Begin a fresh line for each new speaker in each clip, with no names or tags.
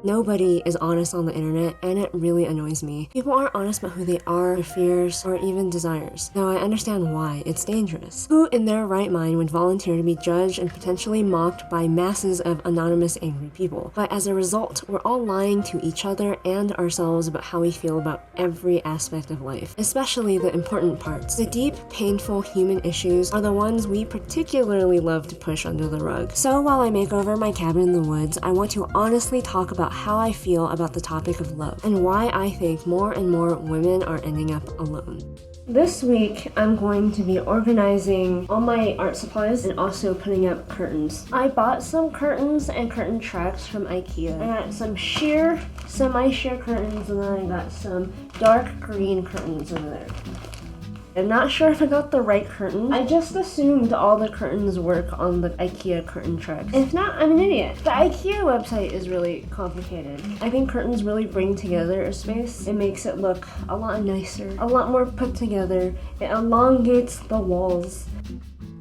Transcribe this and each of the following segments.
Nobody is honest on the internet, and it really annoys me. People aren't honest about who they are, their fears, or even desires. Though I understand why, it's dangerous. Who in their right mind would volunteer to be judged and potentially mocked by masses of anonymous angry people? But as a result, we're all lying to each other and ourselves about how we feel about every aspect of life, especially the important parts. The deep, painful human issues are the ones we particularly love to push under the rug. So while I make over my cabin in the woods, I want to honestly talk about how I feel about the topic of love and why I think more and more women are ending up alone. This week, I'm going to be organizing all my art supplies and also putting up curtains. I bought some curtains and curtain tracks from Ikea. I got some sheer, semi-sheer curtains, and then I got some dark green curtains over there. I'm not sure if I got the right curtain. I just assumed all the curtains work on the Ikea curtain tracks. If not, I'm an idiot. The Ikea website is really complicated. I think curtains really bring together a space. It makes it look a lot nicer, a lot more put together. It elongates the walls.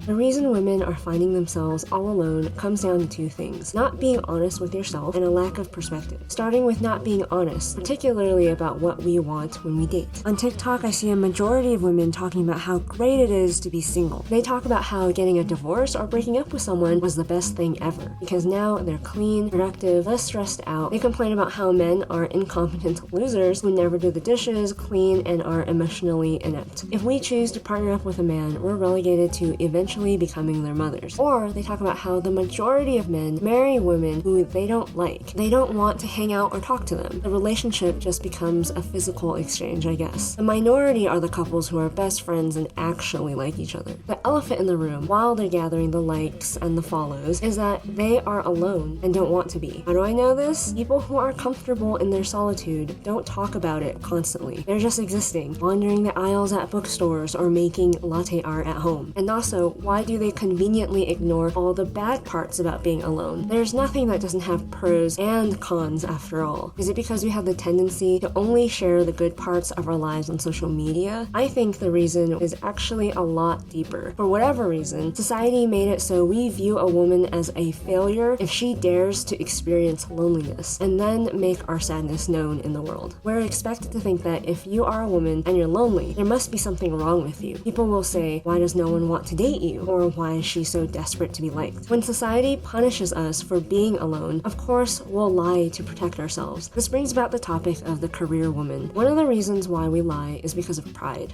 The reason women are finding themselves all alone comes down to two things: not being honest with yourself and a lack of perspective. Starting with not being honest, particularly about what we want when we date. On TikTok, I see a majority of women talking about how great it is to be single. They talk about how getting a divorce or breaking up with someone was the best thing ever, because now they're clean, productive, less stressed out. They complain about how men are incompetent losers who never do the dishes, clean, and are emotionally inept. If we choose to partner up with a man, we're relegated to eventually becoming their mothers. Or they talk about how the majority of men marry women who they don't like. They don't want to hang out or talk to them. The relationship just becomes a physical exchange, I guess. The minority are the couples who are best friends and actually like each other. The elephant in the room, while they're gathering the likes and the follows, is that they are alone and don't want to be. How do I know this? People who are comfortable in their solitude don't talk about it constantly. They're just existing, wandering the aisles at bookstores or making latte art at home. And also, why do they conveniently ignore all the bad parts about being alone? There's nothing that doesn't have pros and cons after all. Is it because we have the tendency to only share the good parts of our lives on social media? I think the reason is actually a lot deeper. For whatever reason, society made it so we view a woman as a failure if she dares to experience loneliness and then make our sadness known in the world. We're expected to think that if you are a woman and you're lonely, there must be something wrong with you. People will say, why does no one want to date you? Or why is she so desperate to be liked? When society punishes us for being alone, of course we'll lie to protect ourselves. This brings about the topic of the career woman. One of the reasons why we lie is because of pride.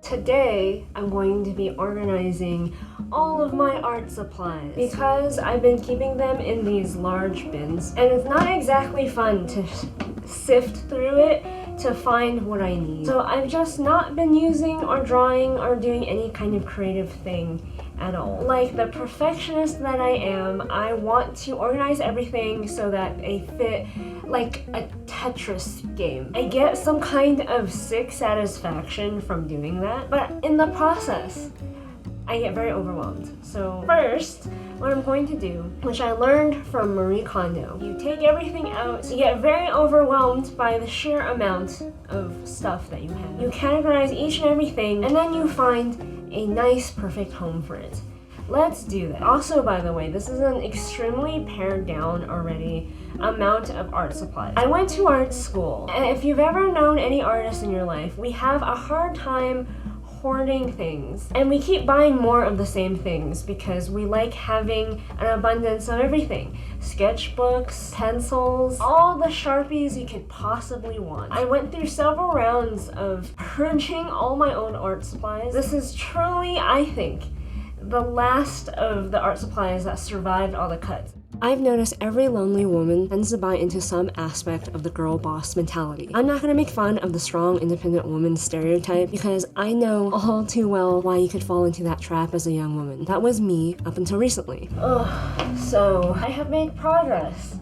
Today, I'm going to be organizing all of my art supplies because I've been keeping them in these large bins, and it's not exactly fun to sift through it to find what I need. So I've just not been using or drawing or doing any kind of creative thing at all. Like the perfectionist that I am, I want to organize everything so that they fit like a Tetris game. I get some kind of sick satisfaction from doing that, but in the process, I get very overwhelmed. So first, what I'm going to do, which I learned from Marie Kondo, you take everything out, you get very overwhelmed by the sheer amount of stuff that you have. You categorize each and everything, and then you find a nice, perfect home for it. Let's do that. Also, by the way, this is an extremely pared down already amount of art supplies. I went to art school, and if you've ever known any artists in your life, we have a hard time hoarding things, and we keep buying more of the same things because we like having an abundance of everything. Sketchbooks, pencils, all the Sharpies you could possibly want. I went through several rounds of purging all my own art supplies. This is truly, I think, the last of the art supplies that survived all the cuts. I've noticed every lonely woman tends to buy into some aspect of the girl boss mentality. I'm not gonna make fun of the strong, independent woman stereotype because I know all too well why you could fall into that trap as a young woman. That was me up until recently. So I have made progress.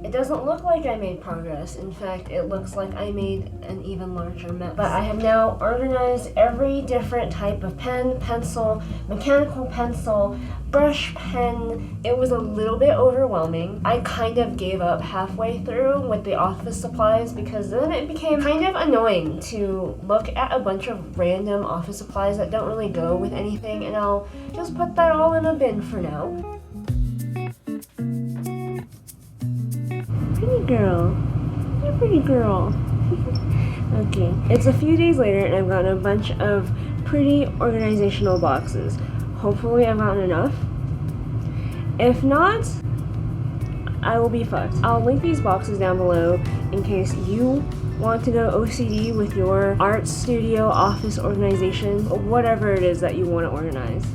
It doesn't look like I made progress. In fact, it looks like I made an even larger mess. But I have now organized every different type of pen, pencil, mechanical pencil, brush pen. It was a little bit overwhelming. I kind of gave up halfway through with the office supplies because then it became kind of annoying to look at a bunch of random office supplies that don't really go with anything, and I'll just put that all in a bin for now. girl. You're a pretty girl. Okay. It's a few days later and I've gotten a bunch of pretty organizational boxes. Hopefully I've gotten enough. If not, I will be fucked. I'll link these boxes down below in case you want to go OCD with your art studio, office organization, or whatever it is that you want to organize.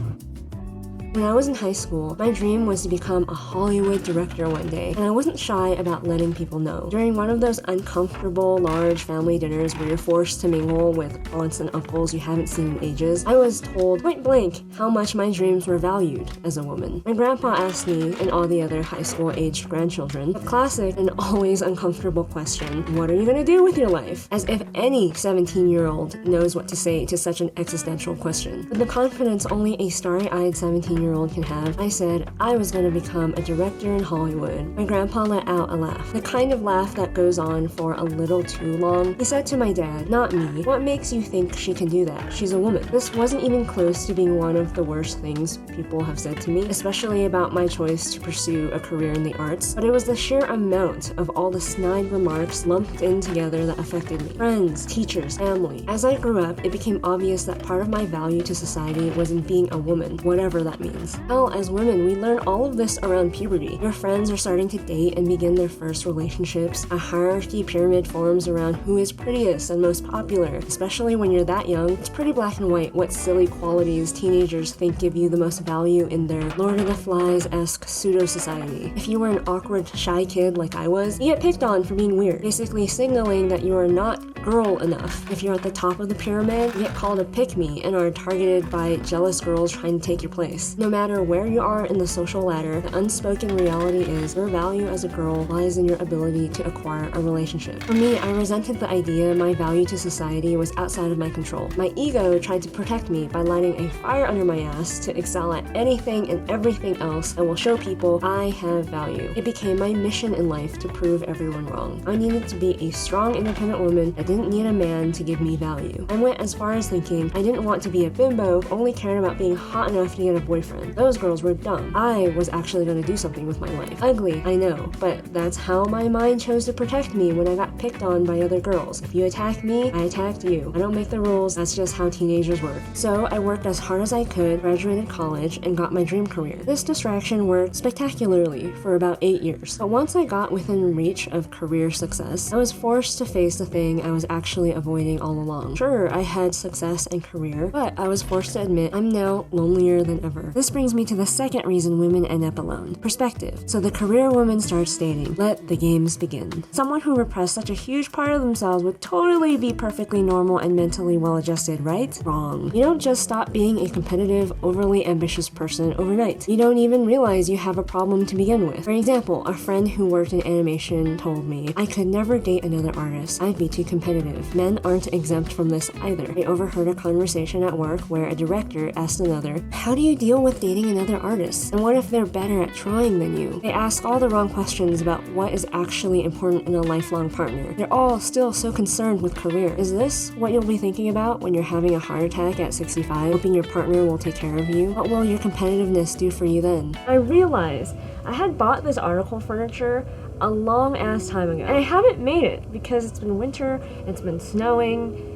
When I was in high school, my dream was to become a Hollywood director one day, and I wasn't shy about letting people know. During one of those uncomfortable, large family dinners where you're forced to mingle with aunts and uncles you haven't seen in ages, I was told point blank how much my dreams were valued as a woman. My grandpa asked me and all the other high school-aged grandchildren the classic and always uncomfortable question, what are you gonna do with your life? As if any 17-year-old knows what to say to such an existential question. With the confidence only a starry-eyed 17-year-old can have, I said I was going to become a director in Hollywood. My grandpa let out a laugh, the kind of laugh that goes on for a little too long. He said to my dad, not me, what makes you think she can do that? She's a woman. This wasn't even close to being one of the worst things people have said to me, especially about my choice to pursue a career in the arts, but it was the sheer amount of all the snide remarks lumped in together that affected me. Friends, teachers, family. As I grew up, it became obvious that part of my value to society was in being a woman, whatever that means. Hell, as women, we learn all of this around puberty. Your friends are starting to date and begin their first relationships. A hierarchy pyramid forms around who is prettiest and most popular. Especially when you're that young, it's pretty black and white what silly qualities teenagers think give you the most value in their Lord of the Flies-esque pseudo-society. If you were an awkward, shy kid like I was, you get picked on for being weird, basically signaling that you are not girl enough. If you're at the top of the pyramid, you get called a pick-me and are targeted by jealous girls trying to take your place. No matter where you are in the social ladder, the unspoken reality is your value as a girl lies in your ability to acquire a relationship. For me, I resented the idea my value to society was outside of my control. My ego tried to protect me by lighting a fire under my ass to excel at anything and everything else that will show people I have value. It became my mission in life to prove everyone wrong. I needed to be a strong, independent woman that didn't need a man to give me value. I went as far as thinking I didn't want to be a bimbo who only cared about being hot enough to get a boyfriend. Those girls were dumb. I was actually going to do something with my life. Ugly, I know, but that's how my mind chose to protect me when I got picked on by other girls. If you attack me, I attacked you. I don't make the rules, that's just how teenagers work. So I worked as hard as I could, graduated college, and got my dream career. This distraction worked spectacularly for about 8 years. But once I got within reach of career success, I was forced to face the thing I was actually avoiding all along. Sure, I had success and career, but I was forced to admit I'm now lonelier than ever. This brings me to the second reason women end up alone. Perspective. So the career woman starts stating, let the games begin. Someone who repressed such a huge part of themselves would totally be perfectly normal and mentally well-adjusted, right? Wrong. You don't just stop being a competitive, overly ambitious person overnight. You don't even realize you have a problem to begin with. For example, a friend who worked in animation told me, I could never date another artist. I'd be too competitive. Men aren't exempt from this either. I overheard a conversation at work where a director asked another, how do you deal with dating another artist? And what if they're better at trying than you? They ask all the wrong questions about what is actually important in a lifelong partner. They're all still so concerned with career. Is this what you'll be thinking about when you're having a heart attack at 65, hoping your partner will take care of you? What will your competitiveness do for you then? I realized I had bought this article furniture a long ass time ago, and I haven't made it because it's been winter, it's been snowing,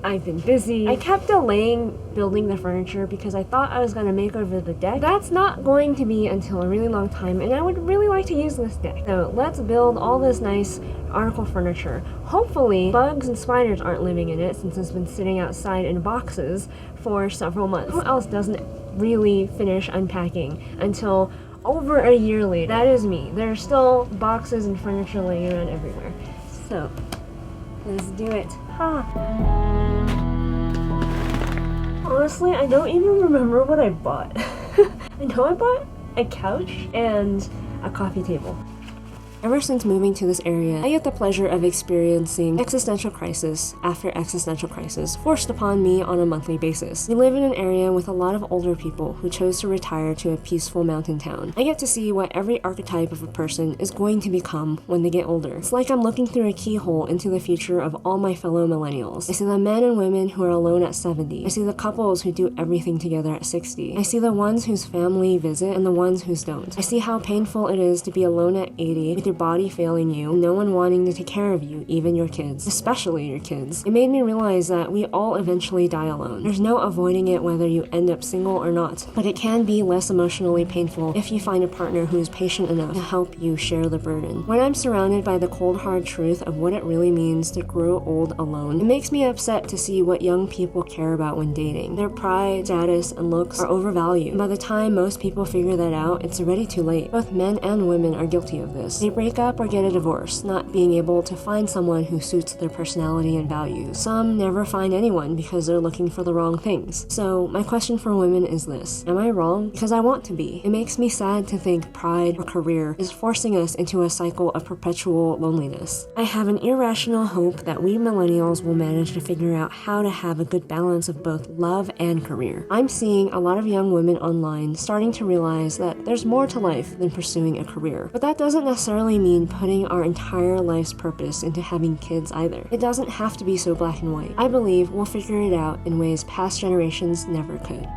I've been busy. I kept delaying building the furniture because I thought I was going to make over the deck. That's not going to be until a really long time, and I would really like to use this deck. So let's build all this nice article furniture. Hopefully bugs and spiders aren't living in it since it's been sitting outside in boxes for several months. Who else doesn't really finish unpacking until over a year later? That is me. There are still boxes and furniture laying around everywhere. So let's do it. Honestly, I don't even remember what I bought. I know I bought a couch and a coffee table. Ever since moving to this area, I get the pleasure of experiencing existential crisis after existential crisis forced upon me on a monthly basis. We live in an area with a lot of older people who chose to retire to a peaceful mountain town. I get to see what every archetype of a person is going to become when they get older. It's like I'm looking through a keyhole into the future of all my fellow millennials. I see the men and women who are alone at 70. I see the couples who do everything together at 60. I see the ones whose family visit and the ones whose don't. I see how painful it is to be alone at 80 with your your body failing you, no one wanting to take care of you, even your kids, especially your kids. It made me realize that we all eventually die alone. There's no avoiding it whether you end up single or not, but it can be less emotionally painful if you find a partner who is patient enough to help you share the burden. When I'm surrounded by the cold hard truth of what it really means to grow old alone, it makes me upset to see what young people care about when dating. Their pride, status, and looks are overvalued, and by the time most people figure that out, it's already too late. Both men and women are guilty of this. They break up or get a divorce, not being able to find someone who suits their personality and values. Some never find anyone because they're looking for the wrong things. So my question for women is this: am I wrong? Because I want to be. It makes me sad to think pride or career is forcing us into a cycle of perpetual loneliness. I have an irrational hope that we millennials will manage to figure out how to have a good balance of both love and career. I'm seeing a lot of young women online starting to realize that there's more to life than pursuing a career. But that doesn't necessarily mean putting our entire life's purpose into having kids either. It doesn't have to be so black and white. I believe we'll figure it out in ways past generations never could.